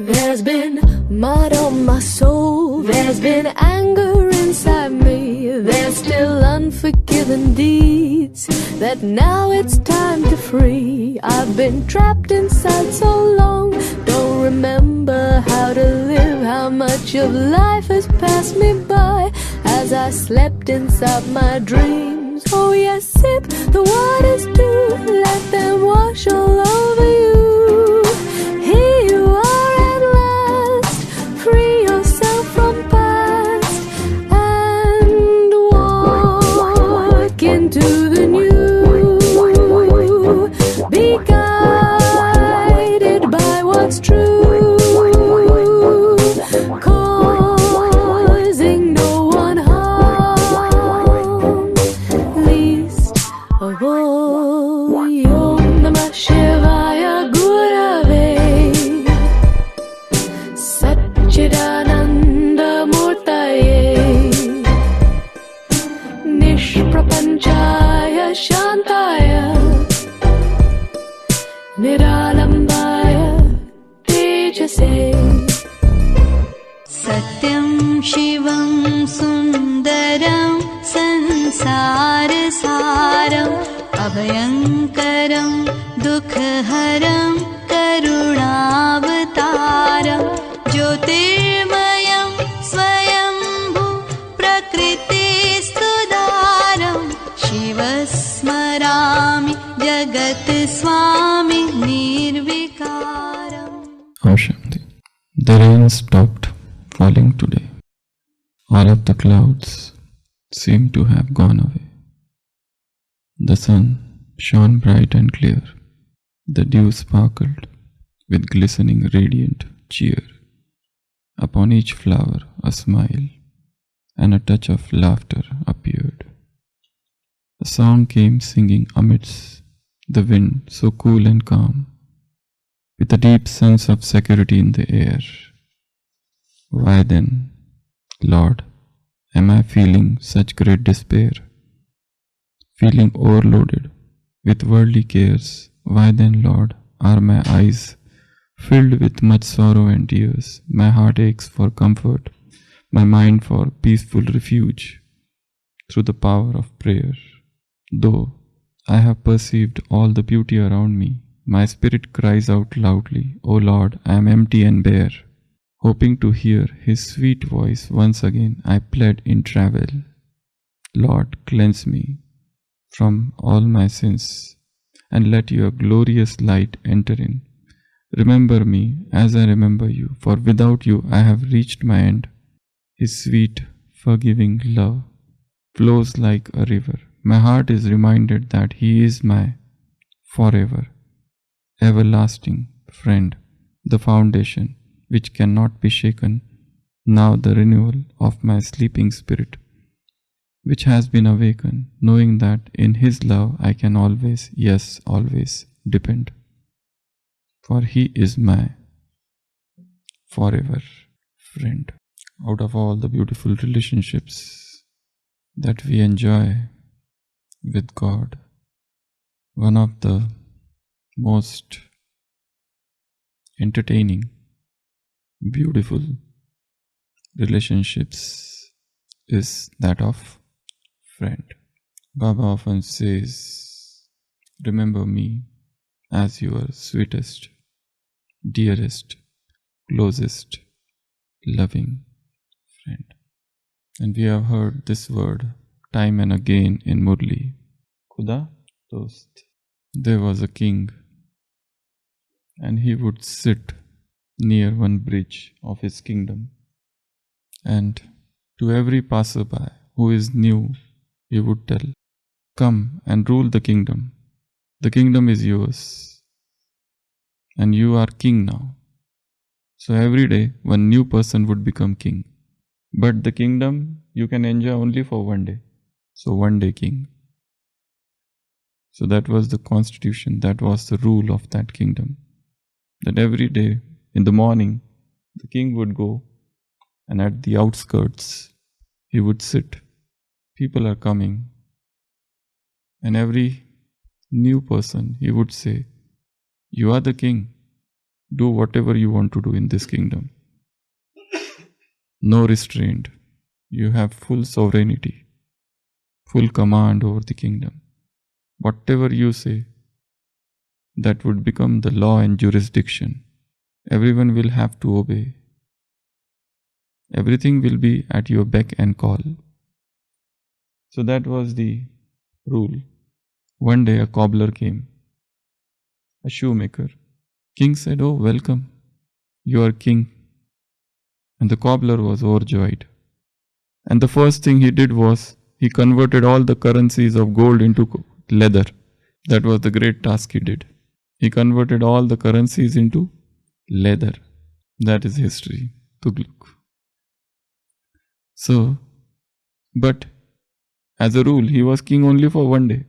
There's been mud on my soul, there's been anger inside me, there's still unforgiven deeds that now it's time to free. I've been trapped inside so long, don't remember how to live, how much of life has passed me by as I slept inside my dreams. Oh yes, sip the waters too, let them wash all over you. Here you are at last, free yourself from past and walk into the new. Be guided by what's true, causing no one harm, least of all. Om Namah Shivaya Gurave Sat-Chit-Ananda Murtaye Nishprapanchaya Shantaya Niralambaya Tejase. Satyam Shivam Sundaram Sansarasaram Abhayankaram Dukhaharam Karunavataram Jyotirmayam Swayambhu Prakritistudaram Shivasmarami Jagat Swami Nirvikaram. Om Shanti. The rain stopped falling today. All of the clouds seem to have gone away. The sun shone bright and clear. The dew sparkled with glistening radiant cheer. Upon each flower a smile and a touch of laughter appeared. A song came singing amidst the wind so cool and calm, with a deep sense of security in the air. Why then, Lord, am I feeling such great despair? Feeling overloaded with worldly cares? Why then, Lord, are my eyes filled with much sorrow and tears? My heart aches for comfort, my mind for peaceful refuge, through the power of prayer. Though I have perceived all the beauty around me, my spirit cries out loudly, O Lord, I am empty and bare. Hoping to hear His sweet voice once again, I plead in travel. Lord, cleanse me from all my sins, and let your glorious light enter in. Remember me as I remember you, for without you I have reached my end. His sweet, forgiving love flows like a river. My heart is reminded that He is my forever, everlasting friend, the foundation which cannot be shaken, now the renewal of my sleeping spirit, which has been awakened, knowing that in His love I can always, yes, always depend. For He is my forever friend. Out of all the beautiful relationships that we enjoy with God, one of the most entertaining, beautiful relationships is that of friend. Baba often says, remember me as your sweetest, dearest, closest, loving friend. And we have heard this word time and again in Murli. Khuda, Dost. There was a king, and he would sit near one bridge of his kingdom, and to every passerby who is new, he would tell, come and rule the kingdom. The kingdom is yours, and you are king now. So every day, one new person would become king. But the kingdom you can enjoy only for one day. So one day king. So that was the constitution, that was the rule of that kingdom. That every day in the morning, the king would go, and at the outskirts, he would sit. People are coming. And every new person, he would say, you are the king. do whatever you want to do in this kingdom. No restraint. You have full sovereignty, full command over the kingdom. Whatever you say, that would become the law and jurisdiction. Everyone will have to obey. Everything will be at your beck and call. So that was the rule. One day a cobbler came, a shoemaker. King said, "Oh, welcome, you are king." And the cobbler was overjoyed. And the first thing he did was, he converted all the currencies of gold into leather. That was the great task he did. He converted all the currencies into leather. That is history. Tughlaq. So, but as a rule, he was king only for one day.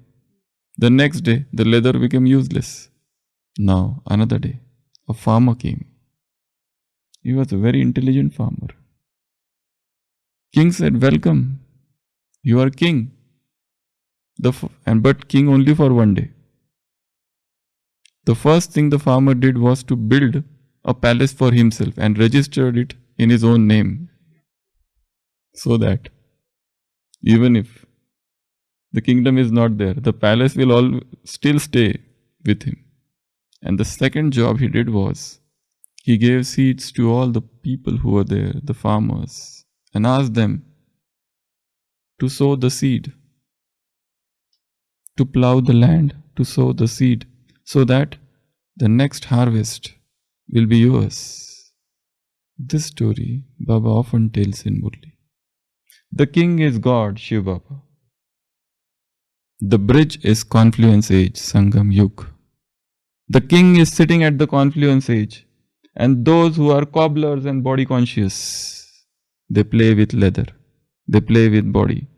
The next day, the leather became useless. Now, another day, a farmer came. He was a very intelligent farmer. King said, "Welcome, you are king." But king only for one day. The first thing the farmer did was to build a palace for himself and registered it in his own name, so that even if the kingdom is not there, the palace will still stay with him. And the second job he did was, he gave seeds to all the people who were there, the farmers, and asked them to sow the seed, to plow the land, to sow the seed, so that the next harvest will be yours. This story Baba often tells in Murli. The king is God, Shiv Baba. The bridge is confluence age, Sangam Yug. The king is sitting at the confluence age, and those who are cobblers and body conscious, they play with leather, they play with body.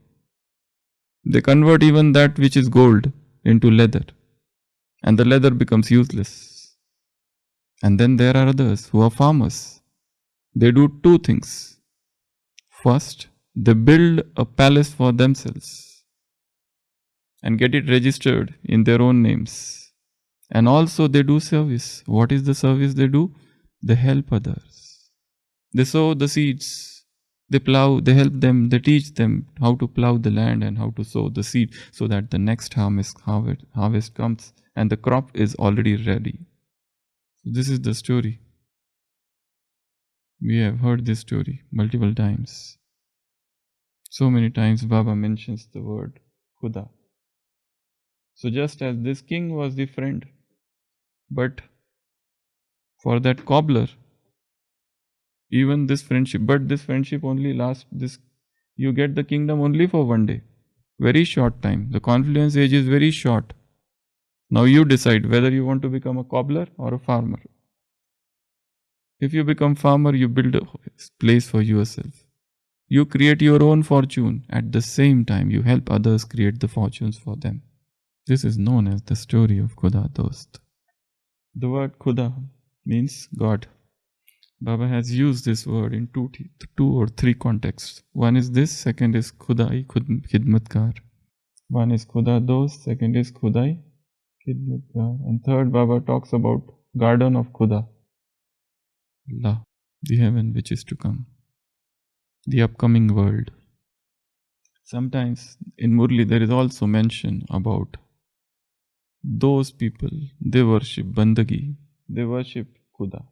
They convert even that which is gold into leather, and the leather becomes useless. And then there are others who are farmers. They do two things. First, they build a palace for themselves and get it registered in their own names. And also they do service. What is the service they do? They help others. They sow the seeds. They plow, they help them, they teach them how to plow the land and how to sow the seed, so that the next harvest comes and the crop is already ready. So this is the story. We have heard this story multiple times. So many times Baba mentions the word Khuda. So just as this king was the friend, but for that cobbler, even this friendship, but this friendship only lasts, you get the kingdom only for one day. Very short time. The confluence age is very short. Now you decide whether you want to become a cobbler or a farmer. If you become farmer, you build a place for yourself. You create your own fortune. At the same time, you help others create the fortunes for them. This is known as the story of Khuda Dost. The word Khuda means God. Baba has used this word in two or three contexts. One is this, second is Khudai Khidmatkar. One is Khuda Dost, second is Khudai Khidmatkar. And third, Baba talks about Garden of Khuda. Allah, the heaven which is to come, the upcoming world. Sometimes in Murli there is also mention about those people, they worship Bandagi, they worship Khuda.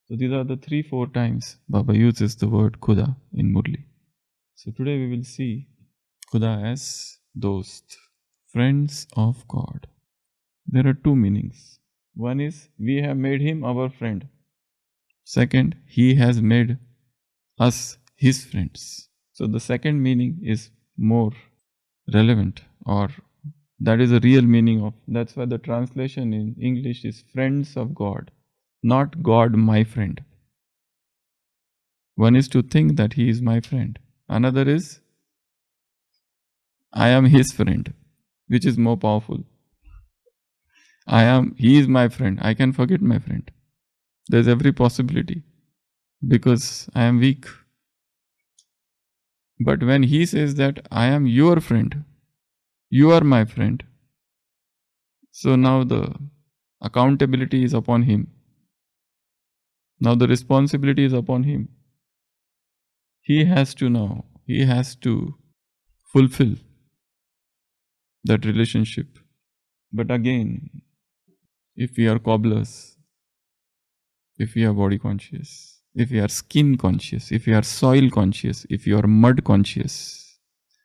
So these are the 3-4 times Baba uses the word Khuda in Murli. So today we will see Khuda as Dost, friends of God. There are two meanings. One is, we have made him our friend. Second, he has made us his friends. So the second meaning is more relevant, or that is the real meaning of. That's why the translation in English is friends of God, not God my friend. One is to think that he is my friend. Another is, I am his friend, which is more powerful. He is my friend. I can forget my friend. There's every possibility, because I am weak. But when he says that I am your friend, you are my friend, so now the accountability is upon him. Now the responsibility is upon him. He has to fulfill that relationship. But again, if we are cobblers, if we are body conscious, if we are skin conscious, if we are soil conscious, if you are mud conscious,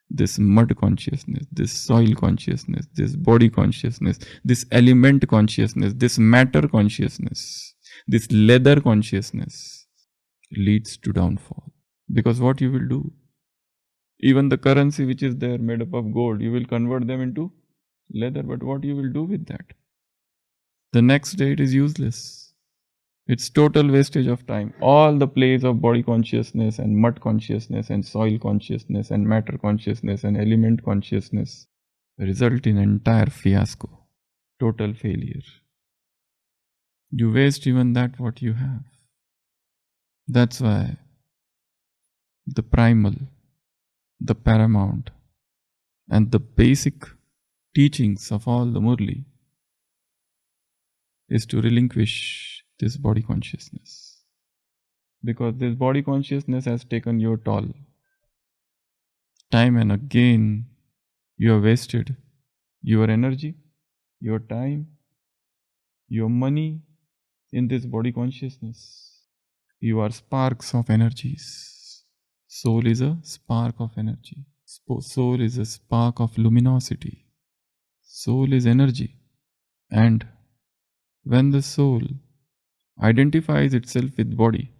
this mud consciousness, this soil consciousness, this body consciousness, this element consciousness, this matter consciousness, this leather consciousness leads to downfall. Because what you will do? Even the currency which is there made up of gold, you will convert them into leather. But what you will do with that? The next day it is useless. It's total wastage of time. All the plays of body consciousness and mud consciousness and soil consciousness and matter consciousness and element consciousness result in entire fiasco, total failure. You waste even that what you have. That's why the primal, the paramount, and the basic teachings of all the Murli is to relinquish this body consciousness. Because this body consciousness has taken your toll. Time and again you have wasted your energy, your time, your money in this body consciousness. You are sparks of energies. Soul is a spark of energy. Soul is a spark of luminosity. Soul is energy. And when the soul identifies itself with body,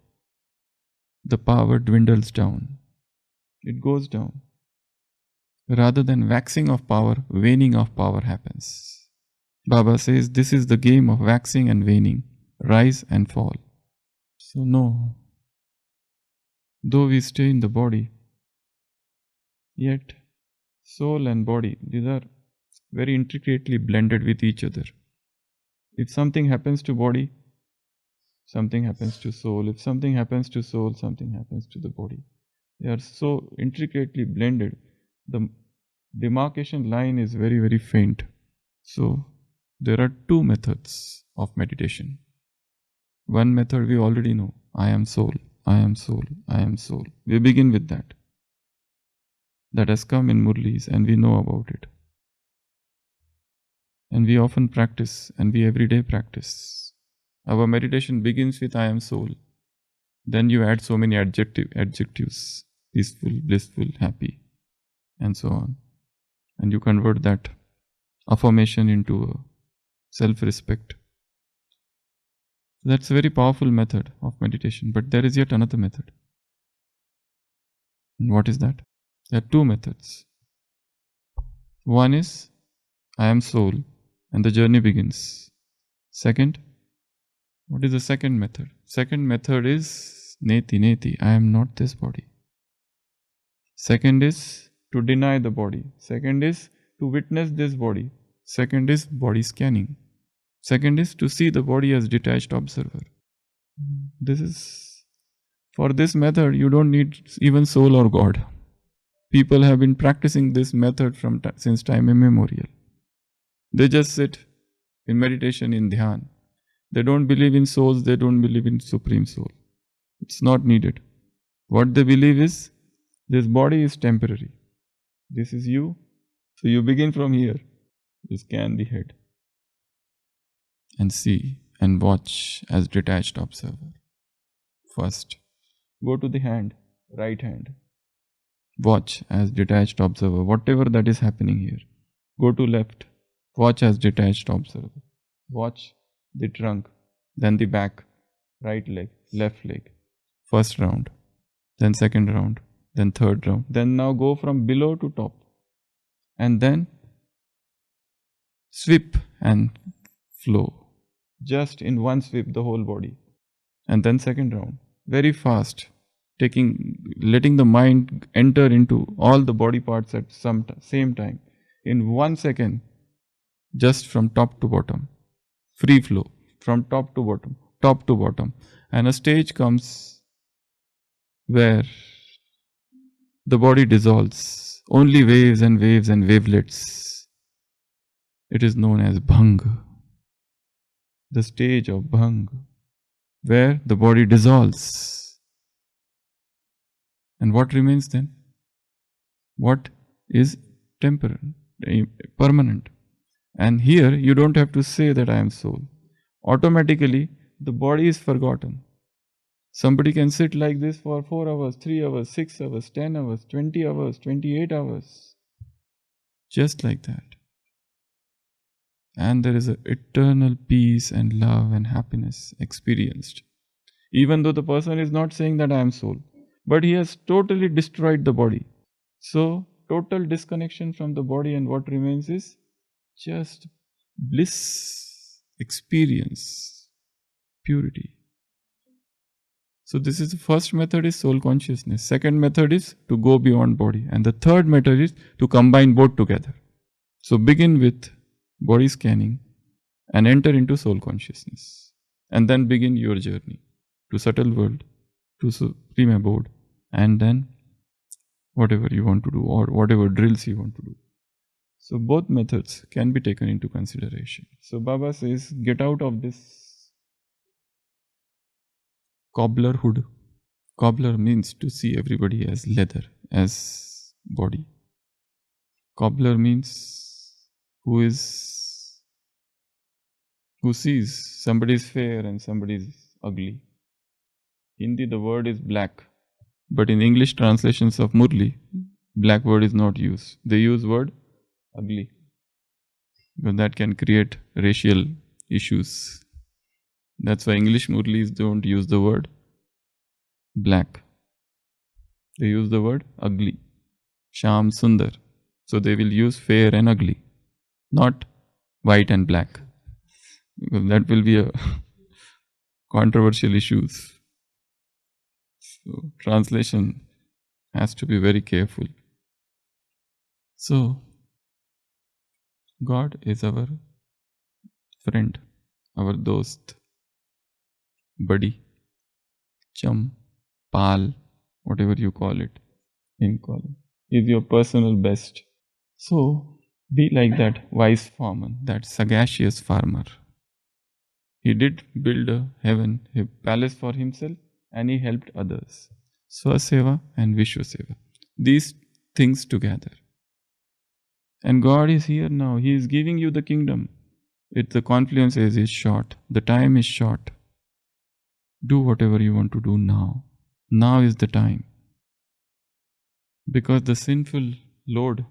the power dwindles down. It goes down. Rather than waxing of power, waning of power happens. Baba says this is the game of waxing and waning, rise and fall. So no, though we stay in the body, yet soul and body, these are very intricately blended with each other. If something happens to body, something happens to soul. If something happens to soul, something happens to the body. They are so intricately blended. The demarcation line is very, very faint. So there are two methods of meditation. One method we already know. I am soul, I am soul, I am soul. We begin with that. That has come in Murlis and we know about it. And we often practice and we every day practice. Our meditation begins with I am soul. Then you add so many adjectives, peaceful, blissful, happy, and so on. And you convert that affirmation into a self-respect. That's a very powerful method of meditation. But there is yet another method. And what is that? There are two methods. One is I am soul and the journey begins. Second, what is the second method? Second method is neti neti. I am not this body. Second is to deny the body. Second is to witness this body. Second is body scanning. Second is to see the body as detached observer. For this method, you don't need even soul or God. People have been practicing this method since time immemorial. They just sit in meditation, in dhyan. They don't believe in souls, they don't believe in Supreme Soul. It's not needed. What they believe is, this body is temporary. This is you. So you begin from here. You scan the head. And see and watch as detached observer. First, go to the hand, right hand. Watch as detached observer, whatever that is happening here. Go to left. Watch as detached observer. Watch the trunk, then the back, right leg, left leg. First round, then second round, then third round. Then now go from below to top. And then sweep and flow. Just in one sweep the whole body. And then second round, very fast, letting the mind enter into all the body parts at same time. In 1 second, just from top to bottom. Free flow, from top to bottom. And a stage comes where the body dissolves. Only waves and waves and wavelets. It is known as Bhang. The stage of Bhang. where the body dissolves. And what remains then? What is temporary, permanent? And here you don't have to say that I am soul. Automatically the body is forgotten. Somebody can sit like this for 4 hours, 3 hours, 6 hours, 10 hours, 20 hours, 28 hours. Just like that. And there is an eternal peace and love and happiness experienced. Even though the person is not saying that I am soul, but he has totally destroyed the body. So, total disconnection from the body, and what remains is just bliss, experience, purity. So this is the first method, is soul consciousness. Second method is to go beyond body. And the third method is to combine both together. So begin with body scanning and enter into soul consciousness. And then begin your journey to subtle world, to supreme abode, and then whatever you want to do or whatever drills you want to do. So both methods can be taken into consideration. So Baba says, get out of this cobblerhood. Cobbler means to see everybody as leather, as body. Cobbler means who sees somebody is fair and somebody is ugly. Hindi the word is black, but in English translations of Murli, black word is not used. They use word ugly, because that can create racial issues. That's why English Murlis don't use the word black. They use the word ugly. Sham Sundar. So they will use fair and ugly, not white and black, because that will be a controversial issues. So translation has to be very careful. So God is our friend, our Dost, buddy, chum, pal, whatever you call it, is your personal best. So be like that wise farmer, that sagacious farmer. He did build a palace for himself, and he helped others. Swaseva and Vishwaseva. These things together. And God is here now. He is giving you the kingdom. The confluence is short. The time is short. Do whatever you want to do now. Now is the time. Because the sinful load,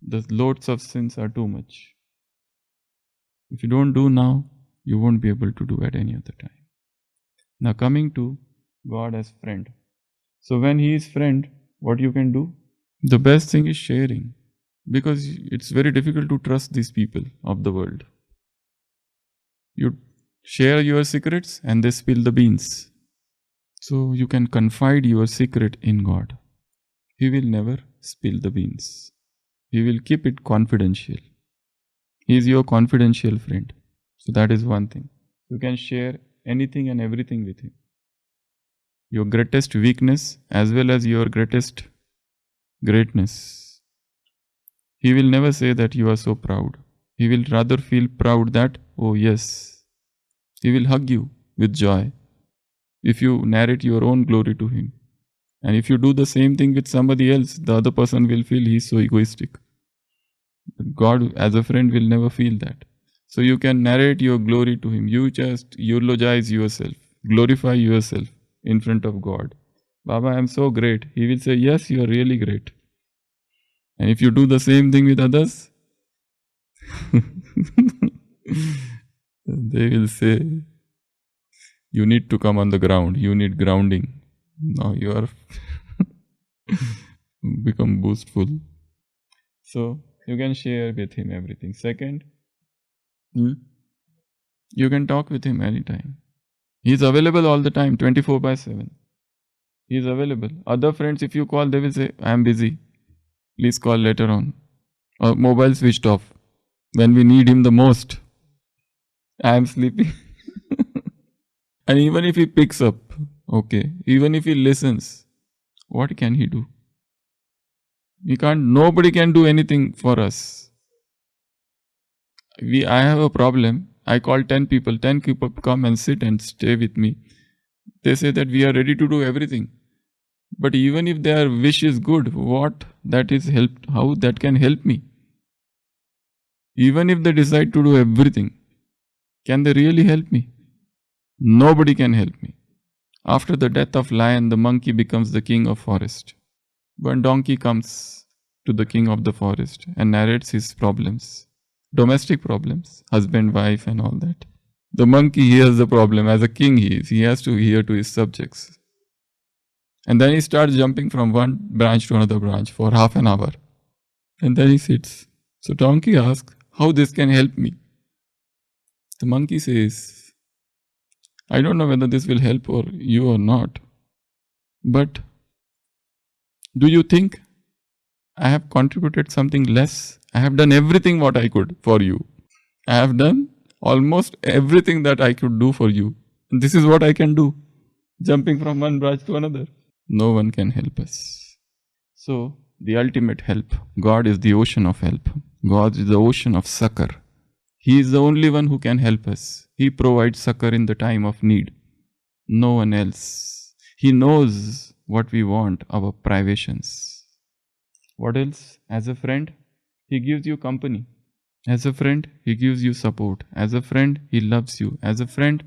the loads of sins are too much. If you don't do now, you won't be able to do at any other time. Now coming to God as friend. So when He is friend, what you can do? The best thing is sharing. Because it's very difficult to trust these people of the world. You share your secrets and they spill the beans. So you can confide your secret in God. He will never spill the beans. He will keep it confidential. He is your confidential friend. So that is one thing. You can share anything and everything with Him. Your greatest weakness as well as your greatest greatness. He will never say that you are so proud. He will rather feel proud that, oh yes. He will hug you with joy if you narrate your own glory to Him. And if you do the same thing with somebody else, the other person will feel he is so egoistic. But God as a friend will never feel that. So you can narrate your glory to Him. You just eulogize yourself, glorify yourself in front of God. Baba, I am so great. He will say, yes, you are really great. And if you do the same thing with others, they will say, you need to come on the ground. You need grounding. Now you are become boastful. So you can share with Him everything. Second, you can talk with Him anytime. He is available all the time, 24/7. He is available. Other friends, if you call, they will say, I am busy. Please call later on. Or mobile switched off. When we need Him the most, I am sleeping. And even if He picks up, okay, even if He listens, what can He do? He can't, nobody can do anything for us. I have a problem. I call 10 people. 10 people come and sit and stay with me. They say that we are ready to do everything. But even if their wish is good, what that is helped, how that can help me? Even if they decide to do everything, can they really help me? Nobody can help me. After the death of lion, the monkey becomes the king of forest. One donkey comes to the king of the forest and narrates his problems, domestic problems, husband, wife and all that. The monkey hears the problem. As a king he is. He has to hear to his subjects. And then he starts jumping from one branch to another branch for half an hour. And then he sits. So donkey asks, how this can help me? The monkey says, I don't know whether this will help you or not. But do you think I have contributed something less? I have done everything what I could for you. I have done almost everything that I could do for you. And this is what I can do. Jumping from one branch to another. No one can help us. So, the ultimate help. God is the ocean of help. God is the ocean of succor. He is the only one who can help us. He provides succor in the time of need. No one else. He knows what we want, our privations. What else? As a friend, He gives you company. As a friend, He gives you support. As a friend, He loves you. As a friend,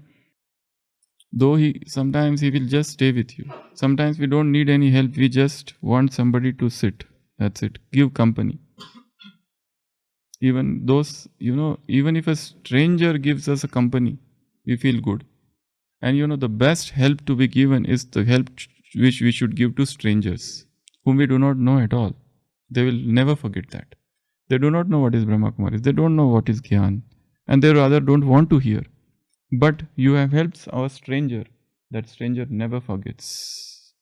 though sometimes He will just stay with you. Sometimes we don't need any help. We just want somebody to sit. That's it. Give company. Even even if a stranger gives us a company, we feel good. And the best help to be given is the help which we should give to strangers, whom we do not know at all. They will never forget that. They do not know what is Brahma Kumaris. They don't know what is Gyan. And they rather don't want to hear. But you have helped our stranger. That stranger never forgets.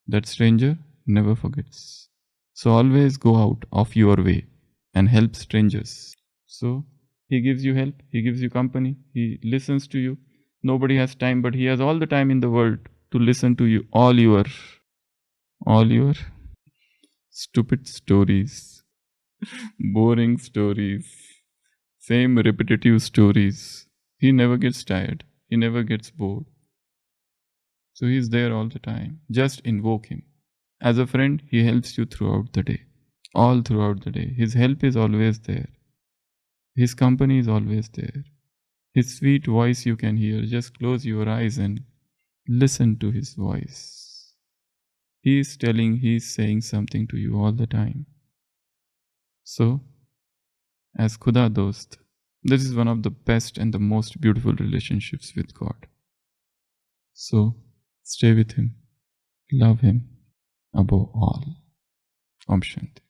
That stranger never forgets. So always go out of your way and help strangers. So He gives you help. He gives you company. He listens to you. Nobody has time, but He has all the time in the world to listen to you. All your stupid stories, boring stories, same repetitive stories. He never gets tired. He never gets bored. So He's there all the time. Just invoke Him. As a friend, He helps you throughout the day. All throughout the day. His help is always there. His company is always there. His sweet voice you can hear. Just close your eyes and listen to His voice. He is saying something to you all the time. So, as Khuda Dost, this is one of the best and the most beautiful relationships with God. So, stay with Him. Love Him above all. Om Shanti.